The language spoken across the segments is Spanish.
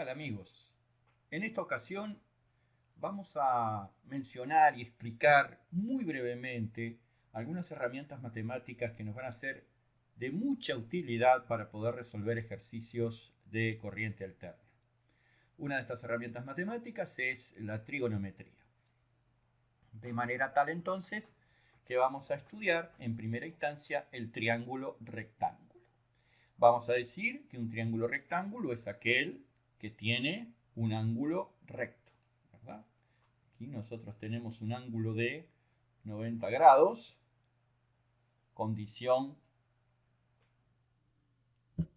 tal, amigos? En esta ocasión vamos a mencionar y explicar muy brevemente algunas herramientas matemáticas que nos van a ser de mucha utilidad para poder resolver ejercicios de corriente alterna. Una de estas herramientas matemáticas es la trigonometría. De manera tal entonces que vamos a estudiar en primera instancia el triángulo rectángulo. Vamos a decir que un triángulo rectángulo es aquel que tiene un ángulo recto, ¿verdad? Aquí nosotros tenemos un ángulo de 90 grados, condición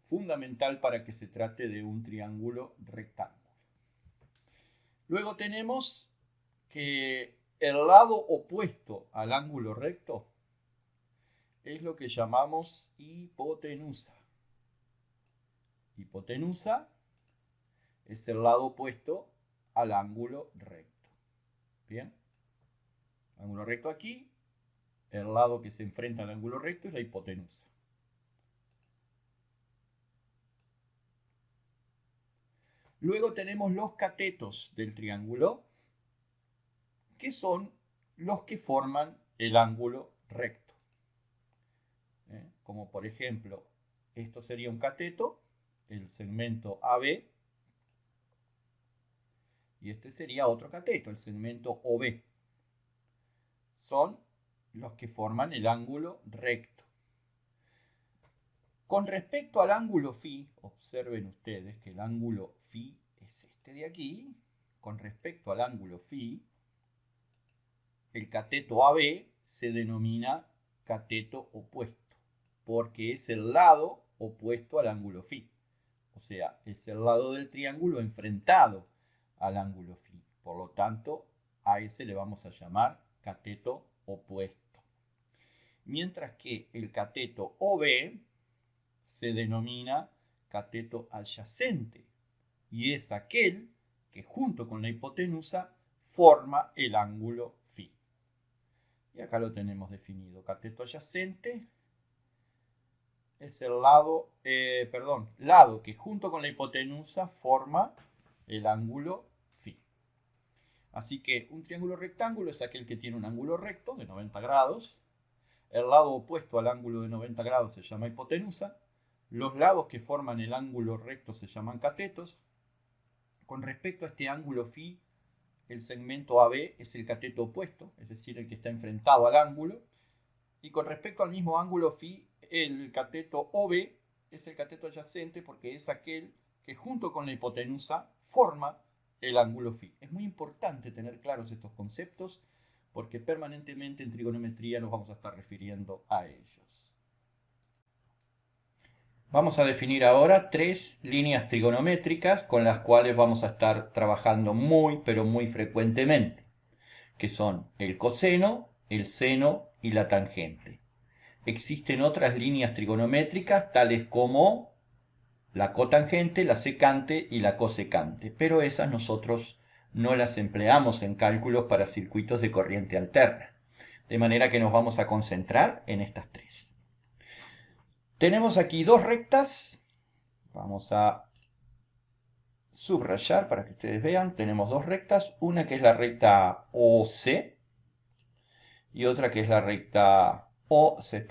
fundamental para que se trate de un triángulo rectángulo. Luego tenemos que el lado opuesto al ángulo recto es lo que llamamos hipotenusa. Hipotenusa es el lado opuesto al ángulo recto. Bien, ángulo recto aquí, el lado que se enfrenta al ángulo recto es la hipotenusa. Luego tenemos los catetos del triángulo, que son los que forman el ángulo recto. Como por ejemplo, esto sería un cateto, el segmento AB, y este sería otro cateto, el segmento OB. Son los que forman el ángulo recto. Con respecto al ángulo φ, observen ustedes que el ángulo φ es este de aquí. Con respecto al ángulo φ, el cateto AB se denomina cateto opuesto, porque es el lado opuesto al ángulo φ. O sea, es el lado del triángulo enfrentado al ángulo φ. Por lo tanto, a ese le vamos a llamar cateto opuesto. Mientras que el cateto OB se denomina cateto adyacente y es aquel que junto con la hipotenusa forma el ángulo φ. Y acá lo tenemos definido. Cateto adyacente es el lado que junto con la hipotenusa forma el ángulo φ. Así que un triángulo rectángulo es aquel que tiene un ángulo recto de 90 grados. El lado opuesto al ángulo de 90 grados se llama hipotenusa. Los lados que forman el ángulo recto se llaman catetos. Con respecto a este ángulo φ, el segmento AB es el cateto opuesto, es decir, el que está enfrentado al ángulo. Y con respecto al mismo ángulo φ, el cateto OB es el cateto adyacente porque es aquel que junto con la hipotenusa forma el ángulo φ. Es muy importante tener claros estos conceptos porque permanentemente en trigonometría nos vamos a estar refiriendo a ellos. Vamos a definir ahora tres líneas trigonométricas con las cuales vamos a estar trabajando muy, pero muy frecuentemente, que son el coseno, el seno y la tangente. Existen otras líneas trigonométricas tales como la cotangente, la secante y la cosecante, pero esas nosotros no las empleamos en cálculos para circuitos de corriente alterna, de manera que nos vamos a concentrar en estas tres. Tenemos aquí dos rectas, vamos a subrayar para que ustedes vean, tenemos dos rectas, una que es la recta OC y otra que es la recta OC'.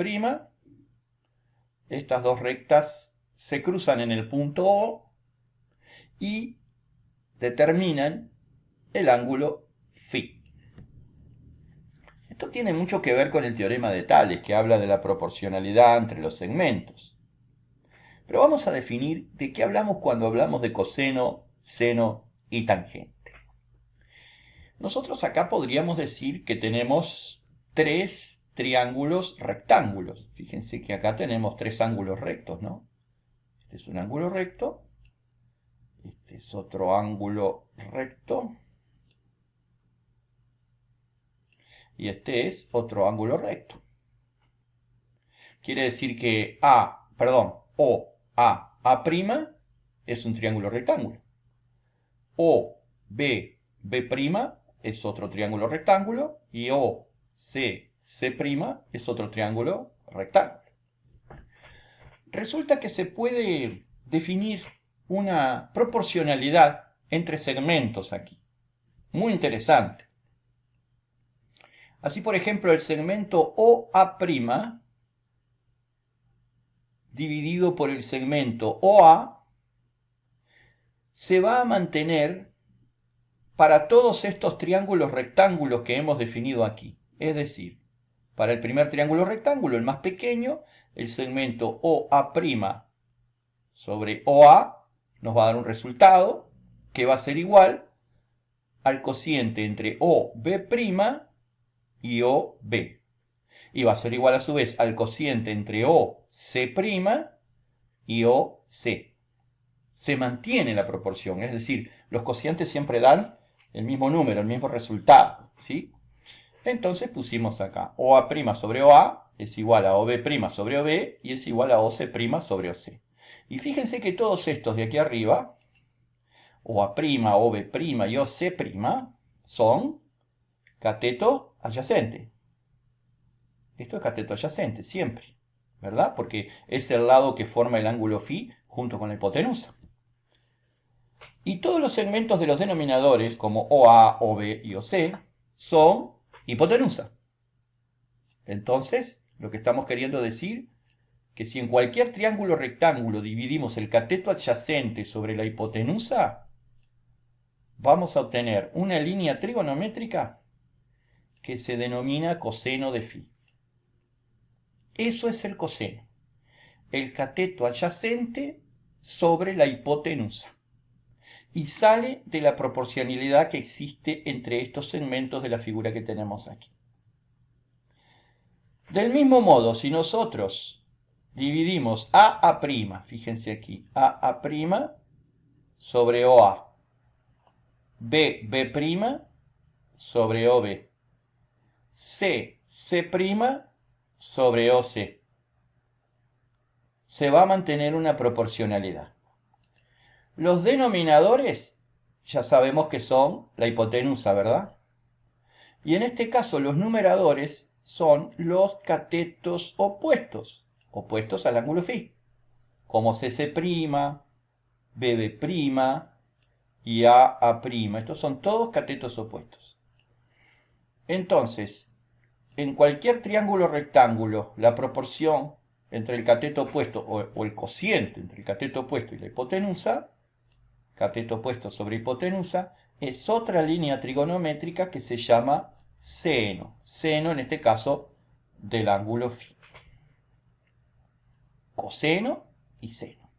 Estas dos rectas se cruzan en el punto O y determinan el ángulo φ. Esto tiene mucho que ver con el teorema de Tales, que habla de la proporcionalidad entre los segmentos. Pero vamos a definir de qué hablamos cuando hablamos de coseno, seno y tangente. Nosotros acá podríamos decir que tenemos tres triángulos rectángulos. Fíjense que acá tenemos tres ángulos rectos, ¿no? Este es un ángulo recto. Este es otro ángulo recto. Y este es otro ángulo recto. Quiere decir que OAB' es un triángulo rectángulo. OBB' es otro triángulo rectángulo. Y OCC' es otro triángulo rectángulo. Resulta que se puede definir una proporcionalidad entre segmentos aquí. Muy interesante. Así, por ejemplo, el segmento OA' dividido por el segmento OA se va a mantener para todos estos triángulos rectángulos que hemos definido aquí. Es decir, para el primer triángulo rectángulo, el más pequeño, el segmento OA' sobre OA nos va a dar un resultado que va a ser igual al cociente entre OB' y OB. Y va a ser igual a su vez al cociente entre OC' y OC. Se mantiene la proporción, es decir, los cocientes siempre dan el mismo número, el mismo resultado, ¿sí? Entonces pusimos acá OA' sobre OA es igual a OB' sobre OB y es igual a OC' sobre OC. Y fíjense que todos estos de aquí arriba, OA', OB' y OC' son cateto adyacente. Esto es cateto adyacente, siempre, ¿verdad? Porque es el lado que forma el ángulo φ junto con la hipotenusa. Y todos los segmentos de los denominadores, como OA, OB y OC, son hipotenusa. Entonces, lo que estamos queriendo decir, que si en cualquier triángulo rectángulo dividimos el cateto adyacente sobre la hipotenusa, vamos a obtener una línea trigonométrica que se denomina coseno de φ. Eso es el coseno, el cateto adyacente sobre la hipotenusa. Y sale de la proporcionalidad que existe entre estos segmentos de la figura que tenemos aquí. Del mismo modo, si nosotros dividimos AA', fíjense aquí, AA' sobre OA, BB' sobre OB, C sobre OC, se va a mantener una proporcionalidad. Los denominadores ya sabemos que son la hipotenusa, ¿verdad? Y en este caso los numeradores son los catetos opuestos, opuestos al ángulo φ, como CC', BB' y AA'. Estos son todos catetos opuestos. Entonces, en cualquier triángulo rectángulo, la proporción entre el cateto opuesto o el cociente entre el cateto opuesto y la hipotenusa, cateto opuesto sobre hipotenusa, es otra línea trigonométrica que se llama seno. Seno, en este caso, del ángulo φ. Coseno y seno.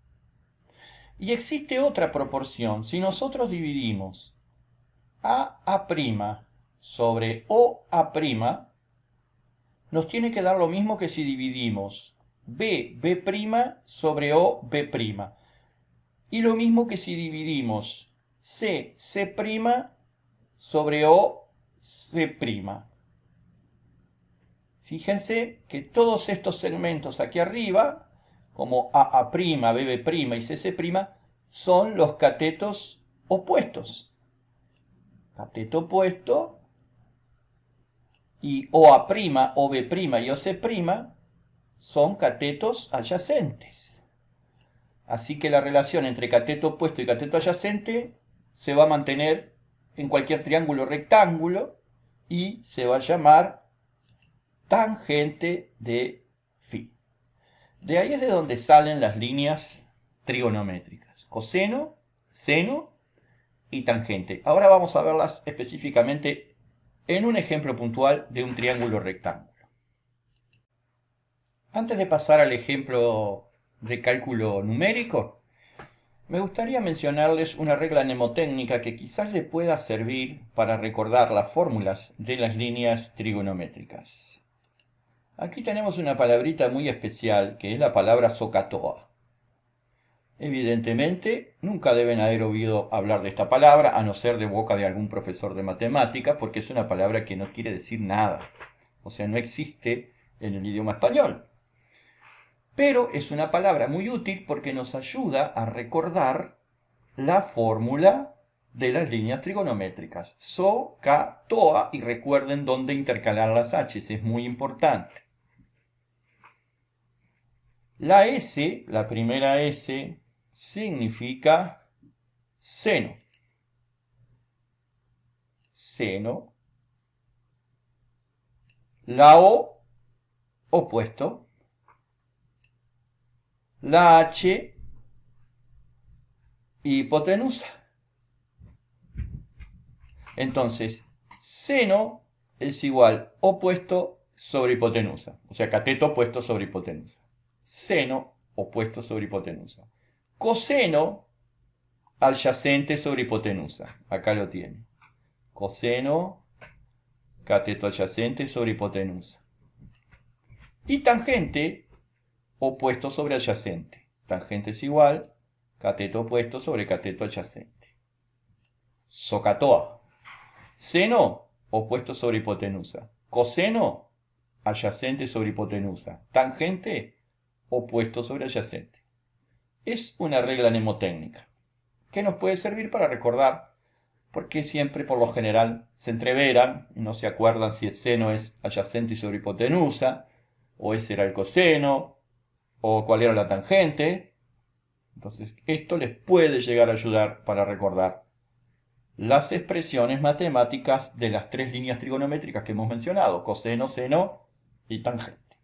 Y existe otra proporción. Si nosotros dividimos AA' sobre OA', nos tiene que dar lo mismo que si dividimos BB' sobre OB'. Y lo mismo que si dividimos C' sobre OC'. Fíjense que todos estos segmentos aquí arriba, como AA', BB' y CC', son los catetos opuestos. Cateto opuesto y OA', OB' y OC' son catetos adyacentes. Así que la relación entre cateto opuesto y cateto adyacente se va a mantener en cualquier triángulo rectángulo y se va a llamar tangente de φ. De ahí es de donde salen las líneas trigonométricas: coseno, seno y tangente. Ahora vamos a verlas específicamente en un ejemplo puntual de un triángulo rectángulo. Antes de pasar al ejemplo de cálculo numérico, me gustaría mencionarles una regla mnemotécnica que quizás le pueda servir para recordar las fórmulas de las líneas trigonométricas. Aquí tenemos una palabrita muy especial que es la palabra SOHCAHTOA. Evidentemente, nunca deben haber oído hablar de esta palabra, a no ser de boca de algún profesor de matemáticas, porque es una palabra que no quiere decir nada. O sea, no existe en el idioma español. Pero es una palabra muy útil porque nos ayuda a recordar la fórmula de las líneas trigonométricas. SOHCAHTOA, y recuerden dónde intercalar las H, es muy importante. La S, la primera S, significa seno. Seno. La O, opuesto. La H, hipotenusa. Entonces, seno es igual opuesto sobre hipotenusa. O sea, cateto opuesto sobre hipotenusa. Seno opuesto sobre hipotenusa. Coseno adyacente sobre hipotenusa. Acá lo tiene. Coseno, cateto adyacente sobre hipotenusa. Y tangente opuesto sobre adyacente. Tangente es igual cateto opuesto sobre cateto adyacente. SOCATOA. Seno opuesto sobre hipotenusa. Coseno adyacente sobre hipotenusa. Tangente opuesto sobre adyacente. Es una regla mnemotécnica que nos puede servir para recordar porque siempre por lo general se entreveran y no se acuerdan si el seno es adyacente sobre hipotenusa o ese era el coseno o cuál era la tangente. Entonces esto les puede llegar a ayudar para recordar las expresiones matemáticas de las tres líneas trigonométricas que hemos mencionado, coseno, seno y tangente.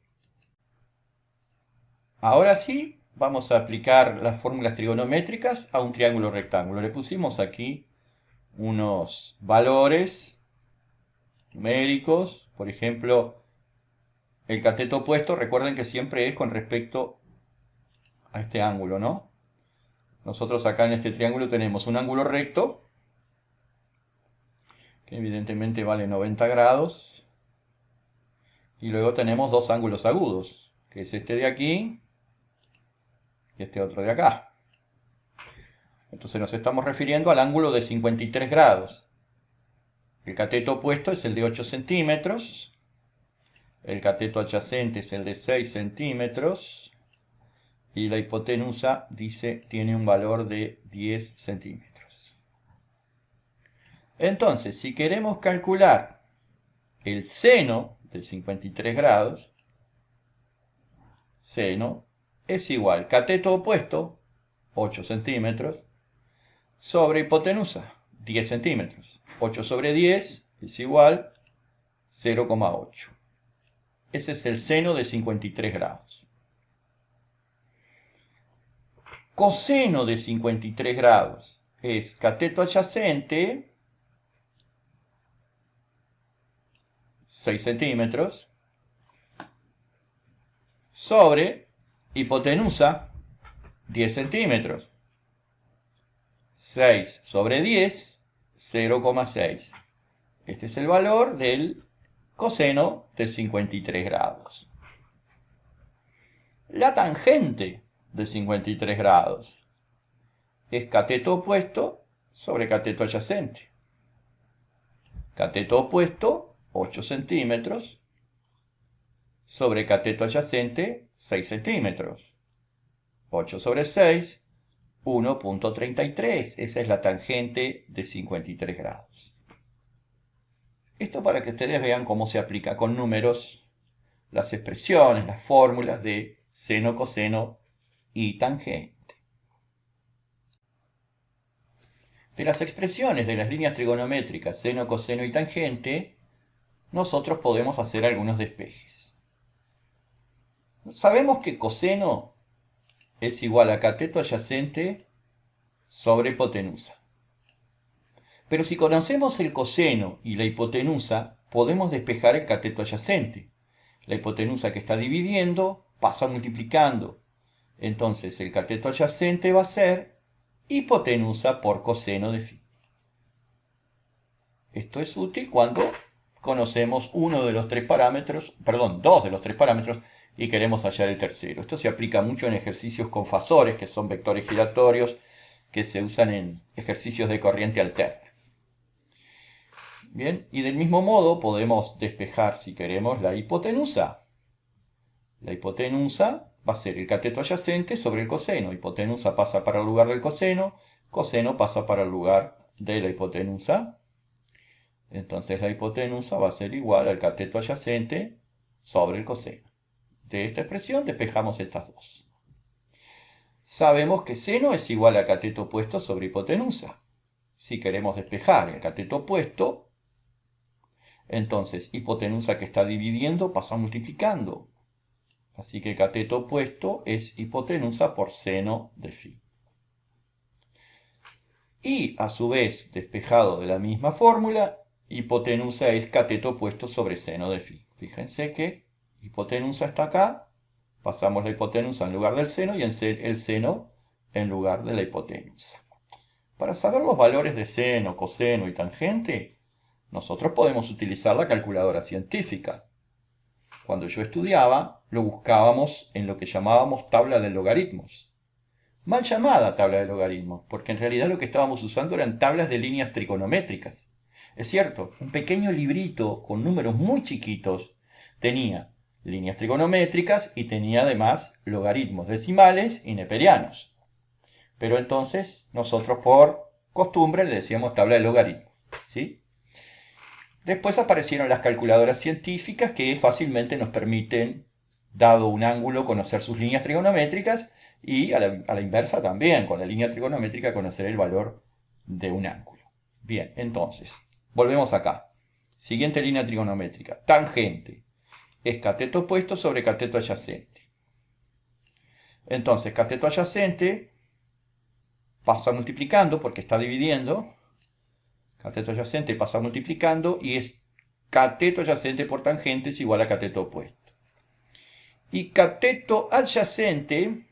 Ahora sí, vamos a aplicar las fórmulas trigonométricas a un triángulo rectángulo. Le pusimos aquí unos valores numéricos, por ejemplo, el cateto opuesto, recuerden que siempre es con respecto a este ángulo, ¿no? Nosotros acá en este triángulo tenemos un ángulo recto, que evidentemente vale 90 grados, y luego tenemos dos ángulos agudos, que es este de aquí y este otro de acá. Entonces nos estamos refiriendo al ángulo de 53 grados. El cateto opuesto es el de 8 centímetros, el cateto adyacente es el de 6 centímetros, y la hipotenusa dice tiene un valor de 10 centímetros. Entonces, si queremos calcular el seno de 53 grados, seno es igual cateto opuesto, 8 centímetros, sobre hipotenusa, 10 centímetros. 8 sobre 10 es igual 0,8. Ese es el seno de 53 grados. Coseno de 53 grados es cateto adyacente, 6 centímetros, sobre hipotenusa, 10 centímetros. 6 sobre 10, 0,6. Este es el valor del coseno de 53 grados. La tangente de 53 grados es cateto opuesto sobre cateto adyacente. Cateto opuesto, 8 centímetros, sobre cateto adyacente, 6 centímetros. 8 sobre 6, 1,33. Esa es la tangente de 53 grados. Esto para que ustedes vean cómo se aplica con números las expresiones, las fórmulas de seno, coseno y tangente. De las expresiones de las líneas trigonométricas seno, coseno y tangente, nosotros podemos hacer algunos despejes. Sabemos que coseno es igual a cateto adyacente sobre hipotenusa. Pero si conocemos el coseno y la hipotenusa, podemos despejar el cateto adyacente. La hipotenusa que está dividiendo pasa multiplicando. Entonces el cateto adyacente va a ser hipotenusa por coseno de phi. Esto es útil cuando conocemos dos de los tres parámetros y queremos hallar el tercero. Esto se aplica mucho en ejercicios con fasores, que son vectores giratorios que se usan en ejercicios de corriente alterna. Bien, y del mismo modo podemos despejar, si queremos, la hipotenusa. La hipotenusa va a ser el cateto adyacente sobre el coseno. Hipotenusa pasa para el lugar del coseno, coseno pasa para el lugar de la hipotenusa. Entonces la hipotenusa va a ser igual al cateto adyacente sobre el coseno. De esta expresión despejamos estas dos. sabemos que seno es igual a cateto opuesto sobre hipotenusa. Si queremos despejar el cateto opuesto, entonces hipotenusa que está dividiendo pasa multiplicando. Así que el cateto opuesto es hipotenusa por seno de phi. Y a su vez, despejado de la misma fórmula, hipotenusa es cateto opuesto sobre seno de phi. Fíjense que hipotenusa está acá, pasamos la hipotenusa en lugar del seno y el seno en lugar de la hipotenusa. Para saber los valores de seno, coseno y tangente, nosotros podemos utilizar la calculadora científica. Cuando yo estudiaba, lo buscábamos en lo que llamábamos tabla de logaritmos. Mal llamada tabla de logaritmos, porque en realidad lo que estábamos usando eran tablas de líneas trigonométricas. Es cierto, un pequeño librito con números muy chiquitos tenía líneas trigonométricas y tenía además logaritmos decimales y neperianos. Pero entonces nosotros por costumbre le decíamos tabla de logaritmos, ¿sí? Después aparecieron las calculadoras científicas que fácilmente nos permiten, dado un ángulo, conocer sus líneas trigonométricas y a la inversa también, con la línea trigonométrica conocer el valor de un ángulo. Bien, entonces, volvemos acá. Siguiente línea trigonométrica. Tangente es cateto opuesto sobre cateto adyacente. Entonces, cateto adyacente pasa multiplicando porque está dividiendo. Cateto adyacente pasa multiplicando y es cateto adyacente por tangente es igual a cateto opuesto. Y cateto adyacente,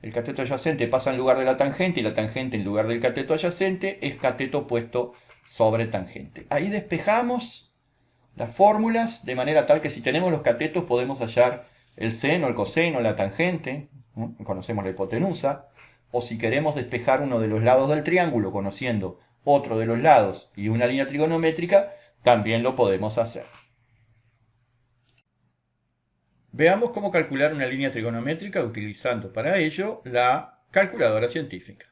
el cateto adyacente pasa en lugar de la tangente y la tangente en lugar del cateto adyacente es cateto opuesto sobre tangente. Ahí despejamos las fórmulas de manera tal que si tenemos los catetos podemos hallar el seno, el coseno, la tangente, ¿no? Conocemos la hipotenusa, o si queremos despejar uno de los lados del triángulo conociendo otro de los lados y una línea trigonométrica, también lo podemos hacer. Veamos cómo calcular una línea trigonométrica utilizando para ello la calculadora científica.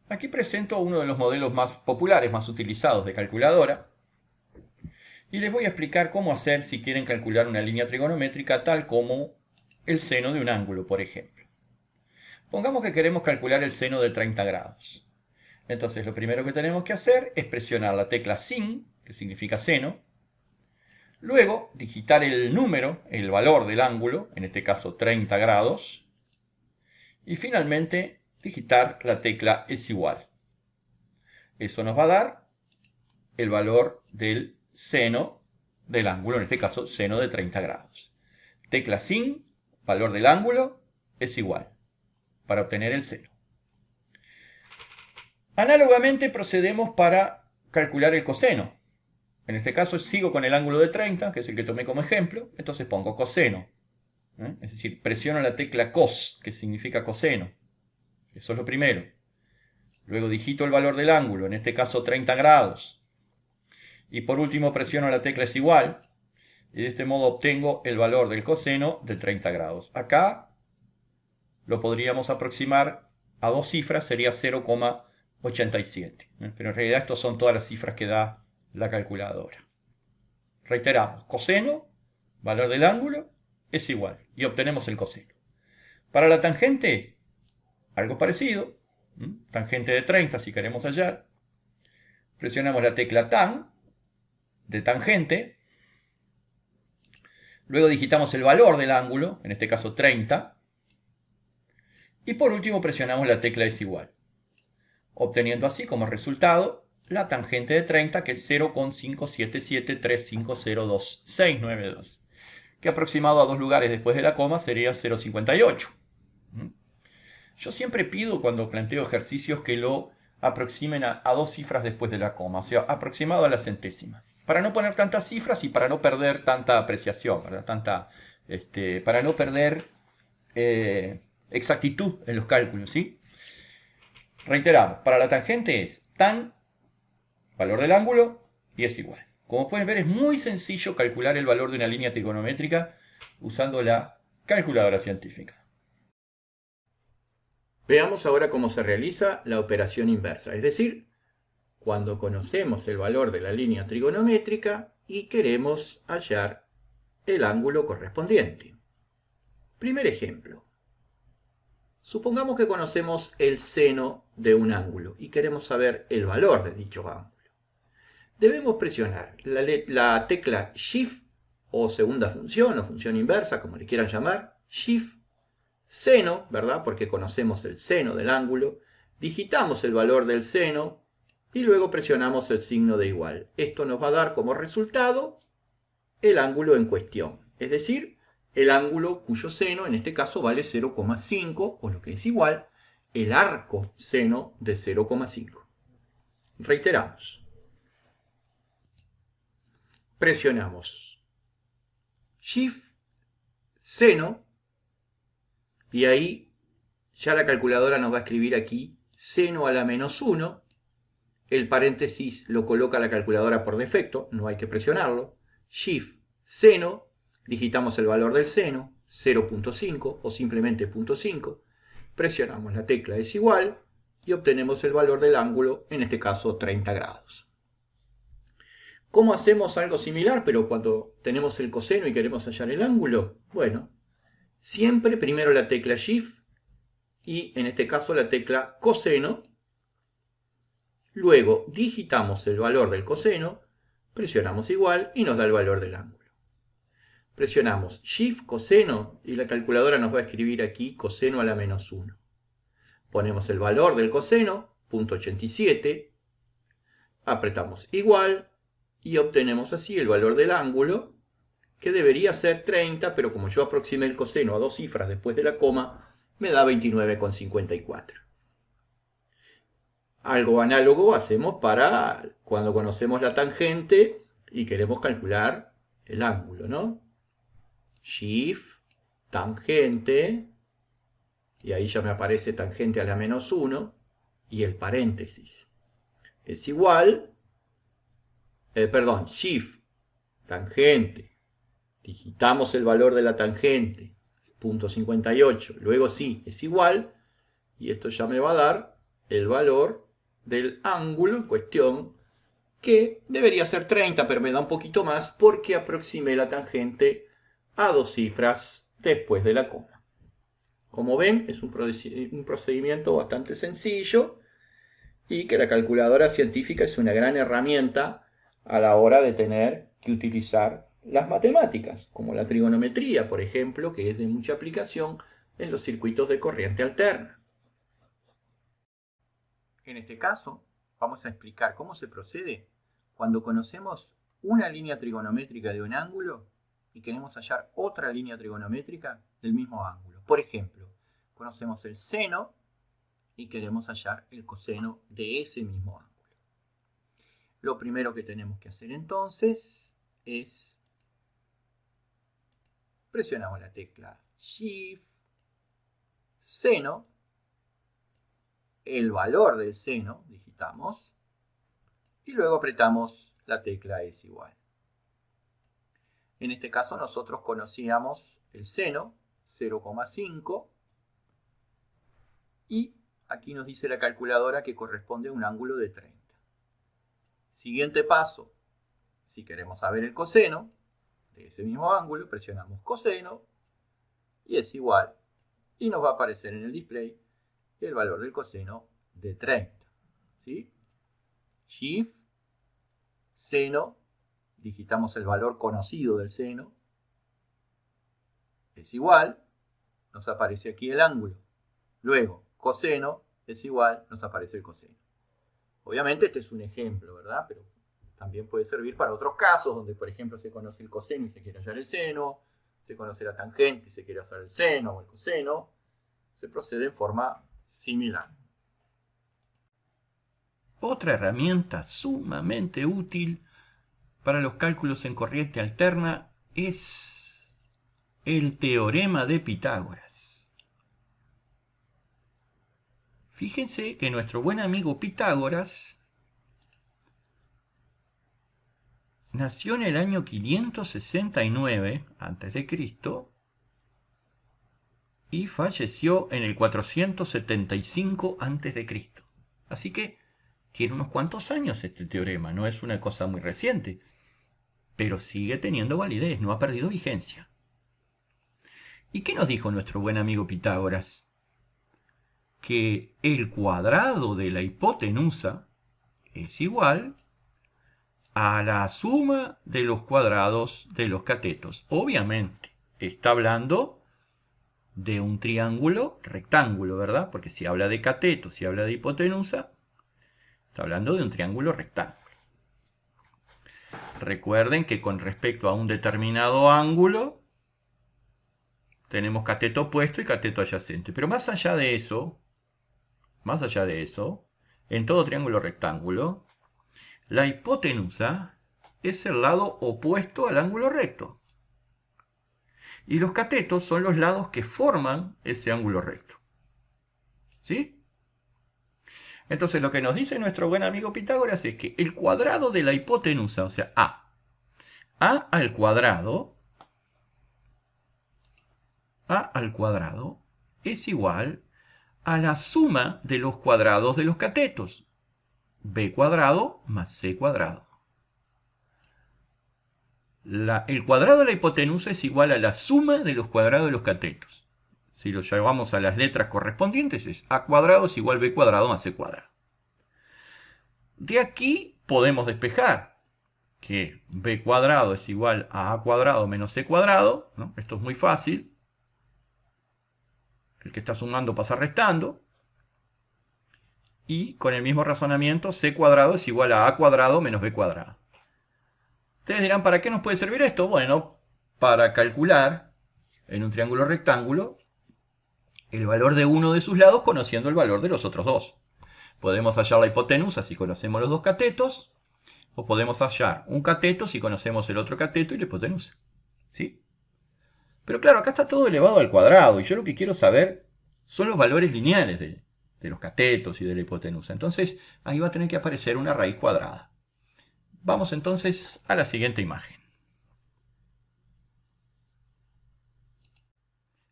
Aquí presento uno de los modelos más populares, más utilizados de calculadora, y les voy a explicar cómo hacer si quieren calcular una línea trigonométrica tal como el seno de un ángulo, por ejemplo. Pongamos que queremos calcular el seno de 30 grados. Entonces lo primero que tenemos que hacer es presionar la tecla sin, que significa seno, luego digitar el número, el valor del ángulo, en este caso 30 grados, y finalmente digitar la tecla es igual. Eso nos va a dar el valor del seno del ángulo, en este caso seno de 30 grados. Tecla sin, valor del ángulo, es igual, para obtener el seno. Análogamente procedemos para calcular el coseno. En este caso sigo con el ángulo de 30, que es el que tomé como ejemplo, entonces pongo coseno. Es decir, presiono la tecla cos, que significa coseno. Eso es lo primero. Luego digito el valor del ángulo, en este caso 30 grados. Y por último presiono la tecla es igual, y de este modo obtengo el valor del coseno de 30 grados. Acá lo podríamos aproximar a dos cifras, sería 0,87. Pero en realidad estas son todas las cifras que da la calculadora. Reiteramos, coseno, valor del ángulo, es igual, y obtenemos el coseno. Para la tangente, algo parecido, tangente de 30 si queremos hallar, presionamos la tecla tan, de tangente, luego digitamos el valor del ángulo, en este caso 30, y por último presionamos la tecla es igual, obteniendo así como resultado la tangente de 30, que es 0,5773502,692, que aproximado a dos lugares después de la coma sería 0,58. Yo siempre pido cuando planteo ejercicios que lo aproximen a dos cifras después de la coma, o sea, aproximado a la centésima, para no poner tantas cifras y para no perder tanta apreciación, para no perder exactitud en los cálculos, ¿sí? Reiteramos, para la tangente es tan, valor del ángulo, y es igual. Como pueden ver, es muy sencillo calcular el valor de una línea trigonométrica usando la calculadora científica. Veamos ahora cómo se realiza la operación inversa, es decir, cuando conocemos el valor de la línea trigonométrica y queremos hallar el ángulo correspondiente. Primer ejemplo. Supongamos que conocemos el seno de un ángulo y queremos saber el valor de dicho ángulo. Debemos presionar la tecla Shift o segunda función o función inversa, como le quieran llamar, Shift, seno, ¿verdad? Porque conocemos el seno del ángulo, digitamos el valor del seno y luego presionamos el signo de igual. Esto nos va a dar como resultado el ángulo en cuestión, es decir, el ángulo cuyo seno en este caso vale 0,5 o lo que es igual, el arco seno de 0,5. Reiteramos. Presionamos Shift, seno, y ahí ya la calculadora nos va a escribir aquí seno a la menos 1. El paréntesis lo coloca la calculadora por defecto, no hay que presionarlo. Shift, seno, digitamos el valor del seno, 0.5 o simplemente 0.5. Presionamos la tecla es igual y obtenemos el valor del ángulo, en este caso 30 grados. ¿Cómo hacemos algo similar, pero cuando tenemos el coseno y queremos hallar el ángulo? Bueno, siempre primero la tecla Shift y en este caso la tecla coseno. Luego digitamos el valor del coseno, presionamos igual y nos da el valor del ángulo. Presionamos Shift coseno y la calculadora nos va a escribir aquí coseno a la menos 1. Ponemos el valor del coseno, 0.87, apretamos igual y obtenemos así el valor del ángulo, que debería ser 30, pero como yo aproximé el coseno a dos cifras después de la coma, me da 29,54. Algo análogo hacemos para cuando conocemos la tangente y queremos calcular el ángulo, ¿no? Shift, tangente, y ahí ya me aparece tangente a la menos 1, y el paréntesis es igual, Shift, tangente, digitamos el valor de la tangente, 0.58, luego sí, es igual, y esto ya me va a dar el valor del ángulo en cuestión, que debería ser 30, pero me da un poquito más porque aproximé la tangente a dos cifras después de la coma. Como ven, es un procedimiento bastante sencillo y que la calculadora científica es una gran herramienta a la hora de tener que utilizar las matemáticas, como la trigonometría, por ejemplo, que es de mucha aplicación en los circuitos de corriente alterna. En este caso, vamos a explicar cómo se procede cuando conocemos una línea trigonométrica de un ángulo y queremos hallar otra línea trigonométrica del mismo ángulo. Por ejemplo, conocemos el seno y queremos hallar el coseno de ese mismo ángulo. Lo primero que tenemos que hacer entonces es presionamos la tecla Shift, seno, el valor del seno, digitamos, y luego apretamos la tecla es igual. En este caso nosotros conocíamos el seno, 0,5, y aquí nos dice la calculadora que corresponde a un ángulo de 30. Siguiente paso, si queremos saber el coseno de ese mismo ángulo, presionamos coseno y es igual, y nos va a aparecer en el display el valor del coseno de 30. ¿Sí? Shift, seno, digitamos el valor conocido del seno, es igual, nos aparece aquí el ángulo. Luego, coseno es igual, nos aparece el coseno. Obviamente este es un ejemplo, ¿verdad? Pero también puede servir para otros casos, donde por ejemplo se conoce el coseno y se quiere hallar el seno, se conoce la tangente y se quiere hallar el seno o el coseno, se procede en forma similar. Otra herramienta sumamente útil para los cálculos en corriente alterna es el teorema de Pitágoras. Fíjense que nuestro buen amigo Pitágoras nació en el año 569 a.C. y falleció en el 475 a.C. Así que tiene unos cuantos años este teorema, no es una cosa muy reciente, pero sigue teniendo validez, no ha perdido vigencia. ¿Y qué nos dijo nuestro buen amigo Pitágoras? que el cuadrado de la hipotenusa es igual a la suma de los cuadrados de los catetos. Obviamente, está hablando de un triángulo rectángulo, ¿verdad? Porque si habla de cateto, si habla de hipotenusa, está hablando de un triángulo rectángulo. Recuerden que con respecto a un determinado ángulo, tenemos cateto opuesto y cateto adyacente. Pero más allá de eso, en todo triángulo rectángulo, la hipotenusa es el lado opuesto al ángulo recto. Y los catetos son los lados que forman ese ángulo recto. ¿Sí? Entonces lo que nos dice nuestro buen amigo Pitágoras es que el cuadrado de la hipotenusa, o sea, a al cuadrado es igual a la suma de los cuadrados de los catetos, b cuadrado más c cuadrado. El cuadrado de la hipotenusa es igual a la suma de los cuadrados de los catetos. Si lo llevamos a las letras correspondientes, es a cuadrado es igual a b cuadrado más c cuadrado. De aquí podemos despejar que b cuadrado es igual a cuadrado menos c cuadrado, ¿no? Esto es muy fácil. El que está sumando pasa restando. Y con el mismo razonamiento, c cuadrado es igual a cuadrado menos b cuadrado. Ustedes dirán, ¿para qué nos puede servir esto? Bueno, para calcular en un triángulo rectángulo el valor de uno de sus lados conociendo el valor de los otros dos. Podemos hallar la hipotenusa si conocemos los dos catetos, o podemos hallar un cateto si conocemos el otro cateto y la hipotenusa. ¿Sí? Pero claro, acá está todo elevado al cuadrado, y yo lo que quiero saber son los valores lineales de los catetos y de la hipotenusa. Entonces, ahí va a tener que aparecer una raíz cuadrada. Vamos entonces a la siguiente imagen.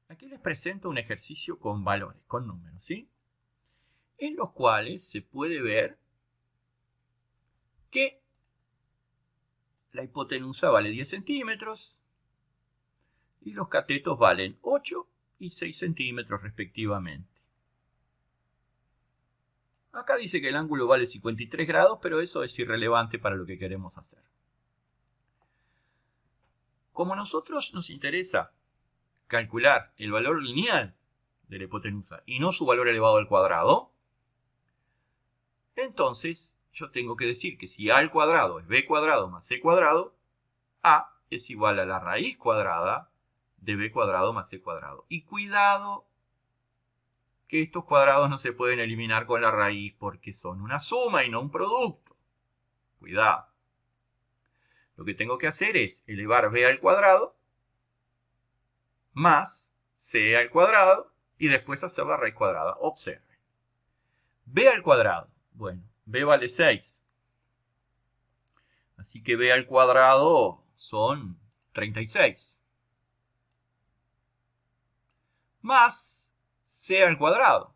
Aquí les presento un ejercicio con valores, con números, ¿sí? En los cuales se puede ver que la hipotenusa vale 10 centímetros y los catetos valen 8 y 6 centímetros respectivamente. Acá dice que el ángulo vale 53 grados, pero eso es irrelevante para lo que queremos hacer. Como a nosotros nos interesa calcular el valor lineal de la hipotenusa y no su valor elevado al cuadrado, entonces yo tengo que decir que si a al cuadrado es b cuadrado más c cuadrado, a es igual a la raíz cuadrada de b cuadrado más c cuadrado. Y cuidado que estos cuadrados no se pueden eliminar con la raíz porque son una suma y no un producto. Cuidado. Lo que tengo que hacer es elevar b al cuadrado más c al cuadrado y después hacer la raíz cuadrada. Observen. b al cuadrado. Bueno, b vale 6. Así que b al cuadrado son 36. Más c al cuadrado.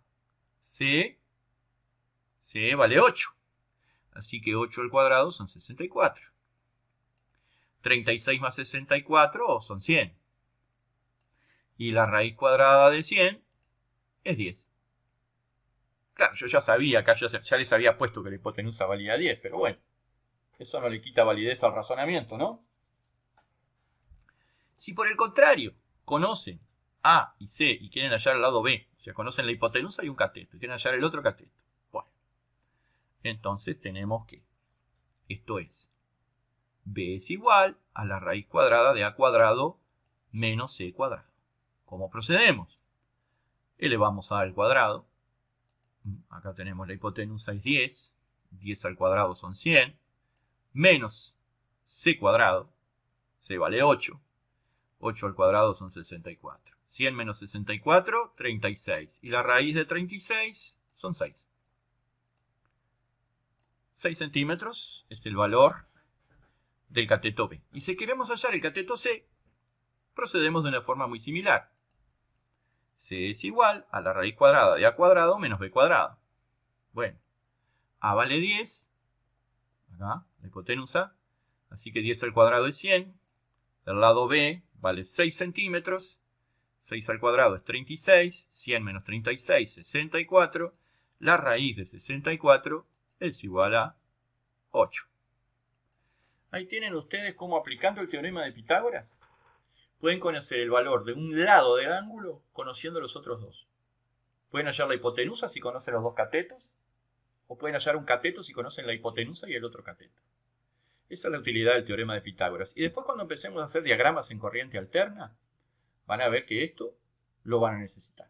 C vale 8. Así que 8 al cuadrado son 64. 36 más 64 son 100. Y la raíz cuadrada de 100 es 10. Claro, yo ya sabía, acá ya les había puesto que la hipotenusa valía 10, pero bueno, eso no le quita validez al razonamiento, ¿no? Si por el contrario conocen A y C y quieren hallar el lado B, o sea, conocen la hipotenusa y un cateto, y quieren hallar el otro cateto, bueno, entonces tenemos que, esto es, B es igual a la raíz cuadrada de A cuadrado menos C cuadrado. ¿Cómo procedemos? Elevamos A al cuadrado. Acá tenemos la hipotenusa es 10. 10 al cuadrado son 100. Menos C cuadrado. C vale 8. 8 al cuadrado son 64. 100 menos 64, 36. Y la raíz de 36 son 6. 6 centímetros es el valor del cateto B. Y si queremos hallar el cateto C, procedemos de una forma muy similar. C es igual a la raíz cuadrada de A cuadrado menos B cuadrado. Bueno, A vale 10, acá, la hipotenusa, así que 10 al cuadrado es 100. El lado B vale 6 centímetros. 6 al cuadrado es 36, 100 menos 36, 64. La raíz de 64 es igual a 8. Ahí tienen ustedes cómo, aplicando el teorema de Pitágoras, pueden conocer el valor de un lado del ángulo conociendo los otros dos. Pueden hallar la hipotenusa si conocen los dos catetos, o pueden hallar un cateto si conocen la hipotenusa y el otro cateto. Esa es la utilidad del teorema de Pitágoras. Y después, cuando empecemos a hacer diagramas en corriente alterna, van a ver que esto lo van a necesitar.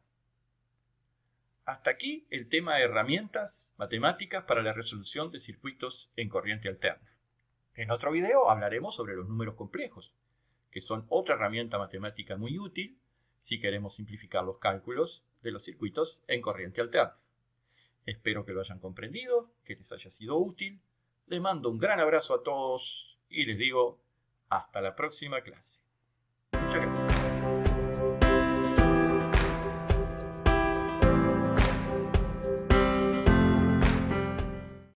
Hasta aquí el tema de herramientas matemáticas para la resolución de circuitos en corriente alterna. En otro video hablaremos sobre los números complejos, que son otra herramienta matemática muy útil si queremos simplificar los cálculos de los circuitos en corriente alterna. Espero que lo hayan comprendido, que les haya sido útil. Les mando un gran abrazo a todos y les digo hasta la próxima clase. Muchas gracias.